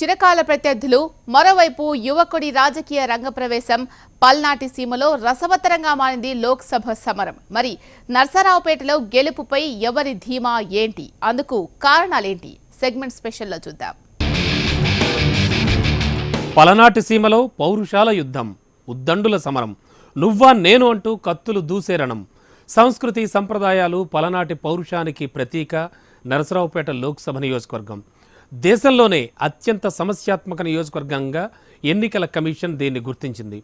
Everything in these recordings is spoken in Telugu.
చిరకాల ప్రత్యర్థులు, మరోవైపు యువకుడి రాజకీయ రంగప్రవేశం. పల్నాటి సీమలో రసవత్తరంగా మారింది లోక్సభ సమరం. మరి నర్సరావుపేటలో గెలుపుపై ఎవరి ధీమా ఏంటి, అందుకు కారణాలేంటి? సెగ్మెంట్ స్పెషల్లో చూద్దాం. పలనాటి సీమలో పౌరుషాల యుద్ధం, ఉద్దండుల సమరం, నువ్వా నేను అంటూ కత్తులు దూసేరణం. సంస్కృతి సంప్రదాయాలు పలనాటి పౌరుషానికి ప్రతీక. నరసరావుపేట లోక్సభ నియోజకవర్గం దేశంలోనే అత్యంత సమస్యాత్మక నియోజకవర్గంగా ఎన్నికల కమిషన్ దీన్ని గుర్తించింది.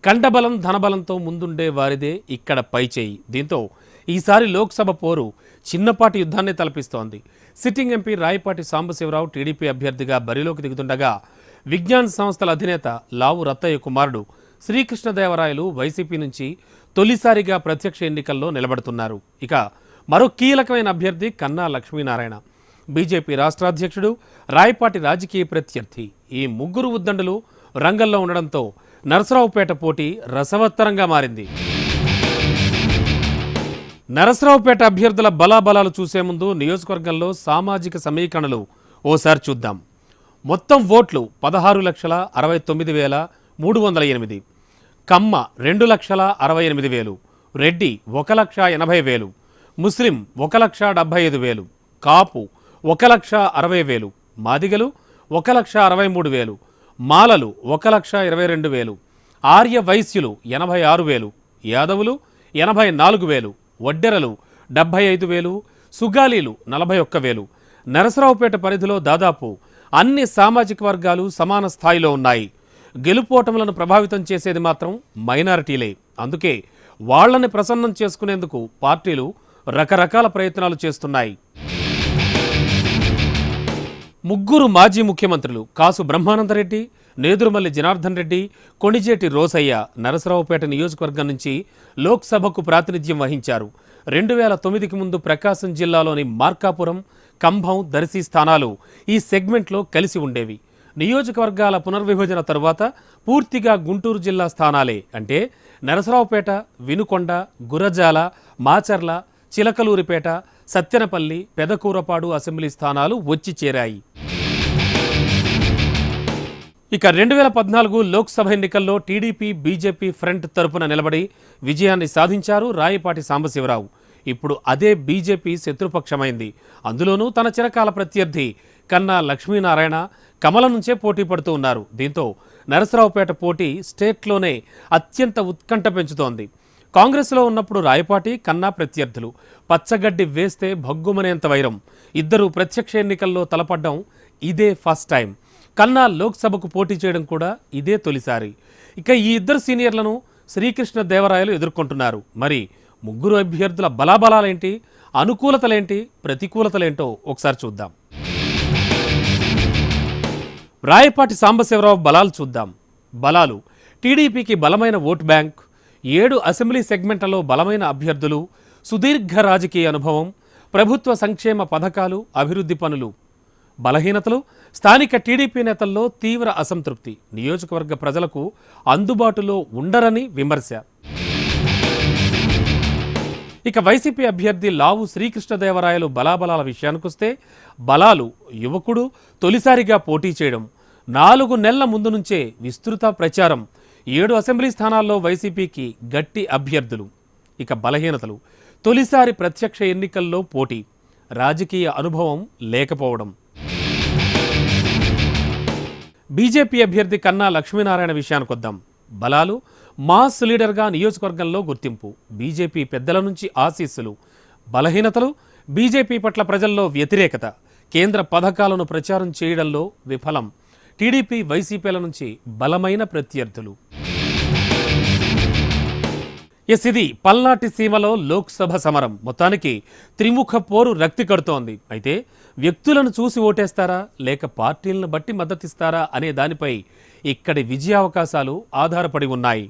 కండబలం ధనబలంతో ముందుండే వారిదే ఇక్కడ పైచేయి. దీంతో ఈసారి లోక్సభ పోరు చిన్నపాటి యుద్ధాన్ని తలపిస్తోంది. Sitting MP Rayapati Sambasiva Rao TDP అభ్యర్థిగా బరిలోకి దిగుతుండగా, విజ్ఞాన్ సంస్థల అధినేత లావు రత్తయ్య కుమారుడు శ్రీకృష్ణదేవరాయలు వైసీపీ నుంచి తొలిసారిగా ప్రత్యక్ష ఎన్నికల్లో నిలబడుతున్నారు. ఇక మరో కీలకమైన అభ్యర్థి కన్నా లక్ష్మీనారాయణ, బీజేపీ రాష్ట్ర అధ్యక్షుడు, రాయపాటి రాజకీయ ప్రత్యర్థి. ఈ ముగ్గురు ఉద్దండులు రంగంలో ఉండడంతో నరసరావుపేట పోటీ రసవత్తరంగా మారింది. నరసరావుపేట అభ్యర్థుల బలాబలాలు చూసే ముందు నియోజకవర్గంలో సామాజిక సమీకరణలు ఓసారి చూద్దాం. మొత్తం ఓట్లు 16,69,308, కమ్మ 2,68,000, రెడ్డి 1,80,000, ముస్లిం 1,75,000, కాపు 1,60,000, మాదిగలు 1,63,000, మాలలు 1,22,000, ఆర్య వైశ్యులు 86,000, యాదవులు 84,000, వడ్డెరలు 75,000, సుగాలీలు 41,000. నరసరావుపేట పరిధిలో దాదాపు అన్ని సామాజిక వర్గాలు సమాన స్థాయిలో ఉన్నాయి. గెలుపోటములను ప్రభావితం చేసేది మాత్రం మైనారిటీలే. అందుకే వాళ్లని ప్రసన్నం చేసుకునేందుకు పార్టీలు రకరకాల ప్రయత్నాలు చేస్తున్నాయి. ముగ్గురు మాజీ ముఖ్యమంత్రులు కాసు బ్రహ్మానందరెడ్డి, నేదురుమల్లి జనార్దన్ రెడ్డి, కొణిజేటి రోసయ్య నరసరావుపేట నియోజకవర్గం నుంచి లోక్సభకు ప్రాతినిధ్యం వహించారు. 2009కి ముందు ప్రకాశం జిల్లాలోని మార్కాపురం, కంభం, దర్శి స్థానాలు ఈ సెగ్మెంట్లో కలిసి ఉండేవి. నియోజకవర్గాల పునర్విభజన తరువాత పూర్తిగా గుంటూరు జిల్లా స్థానాలే, అంటే నరసరావుపేట, వినుకొండ, గురజాల, మాచర్ల, చిలకలూరిపేట, సత్తెనపల్లి, పెదకూరపాడు అసెంబ్లీ స్థానాలు వచ్చి చేరాయి. ఇక 2014 లోక్సభ ఎన్నికల్లో టీడీపీ బీజేపీ ఫ్రంట్ తరపున నిలబడి విజయాన్ని సాధించారు రాయపాటి సాంబశివరావు. ఇప్పుడు అదే బీజేపీ శత్రుపక్షమైంది. అందులోనూ తన చిరకాల ప్రత్యర్థి కన్నా లక్ష్మీనారాయణ కమల నుంచే పోటీ పడుతూ ఉన్నారు. దీంతో నరసరావుపేట పోటీ స్టేట్లోనే అత్యంత ఉత్కంఠ పెంచుతోంది. కాంగ్రెస్లో ఉన్నప్పుడు రాయపాటి, కన్నా ప్రత్యర్థులు. పచ్చగడ్డి వేస్తే భగ్గుమనేంత వైరం. ఇద్దరు ప్రత్యక్ష ఎన్నికల్లో తలపడ్డం ఇదే ఫస్ట్ టైం. కన్నా లోక్సభకు పోటీ చేయడం కూడా ఇదే తొలిసారి. ఇక ఈ ఇద్దరు సీనియర్లను శ్రీకృష్ణదేవరాయలు ఎదుర్కొంటున్నారు. మరి ముగ్గురు అభ్యర్థుల బలాబలాలేంటి, అనుకూలతలేంటి, ప్రతికూలతలేంటో ఒకసారి చూద్దాం. రాయపాటి సాంబశివరావు బలాలు చూద్దాం. బలాలు: టీడీపీకి బలమైన ఓట్ బ్యాంక్, 7 అసెంబ్లీ సెగ్మెంట్లలో బలమైన అభ్యర్థులు, సుదీర్ఘ రాజకీయ అనుభవం, ప్రభుత్వ సంక్షేమ పథకాలు, అభివృద్ధి పనులు. బలహీనతలు: స్థానిక టీడీపీ నేతల్లో తీవ్ర అసంతృప్తి, నియోజకవర్గ ప్రజలకు అందుబాటులో ఉండరని విమర్శ. ఇక వైసీపీ అభ్యర్థి లావు శ్రీకృష్ణదేవరాయలు బలాబలాల విషయానికొస్తే, బలాలు: యువకుడు, తొలిసారిగా పోటీ చేయడం, 4 నెలల ముందు నుంచే విస్తృత ప్రచారం, 7 అసెంబ్లీ స్థానాల్లో వైసీపీకి గట్టి అభ్యర్థులు. ఇక బలహీనతలు: తొలిసారి ప్రత్యక్ష ఎన్నికల్లో పోటీ, రాజకీయ అనుభవం లేకపోవడం. బీజేపీ అభ్యర్థి కన్నా లక్ష్మీనారాయణ విషయానికొద్దాం. బలాలు: మాస్ లీడర్గా నియోజకవర్గంలో గుర్తింపు, బీజేపీ పెద్దల నుంచి ఆశీస్సులు. బలహీనతలు: బీజేపీ పట్ల ప్రజల్లో వ్యతిరేకత, కేంద్ర పథకాలను ప్రచారం చేయడంలో విఫలం, టీడీపీ వైసీపీల నుంచి బలమైన ప్రత్యర్థులు. ఇది పల్నాటి సీమలో లోక్సభ సమరం. మొత్తానికి త్రిముఖ పోరు రక్తి కడుతోంది. అయితే వ్యక్తులను చూసి ఓటేస్తారా లేక పార్టీలను బట్టి మద్దతిస్తారా అనే దానిపై ఇక్కడి విజయావకాశాలు ఆధారపడి ఉన్నాయి.